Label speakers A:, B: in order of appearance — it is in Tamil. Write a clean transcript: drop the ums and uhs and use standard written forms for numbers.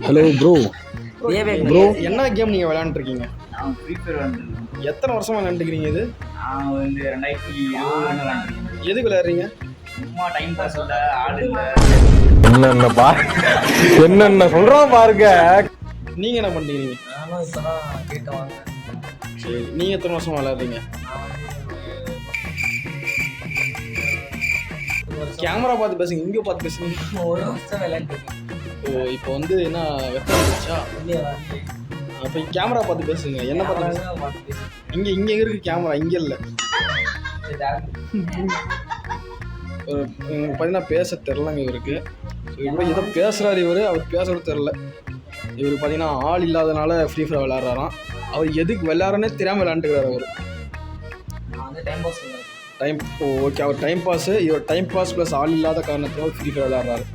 A: Hello bro. ப்ரோ
B: என்ன கேம் நீங்கள் விளையாண்டுருக்கீங்க?
C: நான் ஃப்ரீ ஃபயர் விளையாண்டுருக்கேன்.
B: எத்தனை வருஷமாக விளையாண்டுக்கிறீங்க இது?
C: நான் வந்து 2020 விளையாண்டுருக்கேன்.
B: எதுக்கு விளையாடுறீங்க?
C: சும்மா டைம் பாஸ் இல்லை, ஆள் இல்லை.
A: என்னென்ன என்னென்ன சொல்கிறோம் பாருங்க.
B: நீங்கள் என்ன பண்ணுறீங்க?
D: நானும் இப்போ தான் கேட்ட வாங்க.
B: சரி, நீங்கள் எத்தனை வருஷமாக விளையாடுறீங்க? கேமரா பார்த்து பேசுங்க, இங்கே பார்த்து பேசுங்க.
D: ஒரு வருஷம் விளையாண்டுருக்கேன்.
B: ஓ, இப்போ வந்து என்ன வெப்பம் வந்துச்சா?
D: இல்லையா வந்து
B: அப்போ கேமரா பார்த்து பேசுங்க. என்ன பார்த்து பேசுங்க?
D: பார்த்து பேசுகிறேன்.
B: இங்கே இருக்கு கேமரா, இங்கே இல்லை. பார்த்தீங்கன்னா பேச தெரிலங்க இவருக்கு. ஸோ இவ்வளோ ஏதோ பேசுகிறாரு இவர், அவர் பேசுறது தெரில. இவர் பார்த்தீங்கன்னா ஆள் இல்லாதனால ஃப்ரீ ஃபயர் விளையாடுறாராம். அவர் எதுக்கு விளையாடுறனே தெரியாமல் விளையாண்டுக்கிறார் அவர்.
D: நான் வந்து டைம் பாஸ் பண்ணுறேன்.
B: ஓகே, அவர் டைம் பாஸு. இவர் டைம் பாஸ் ப்ளஸ் ஆள் இல்லாத காரணத்தினால ஃப்ரீ ஃபயர் விளையாடுறாரு.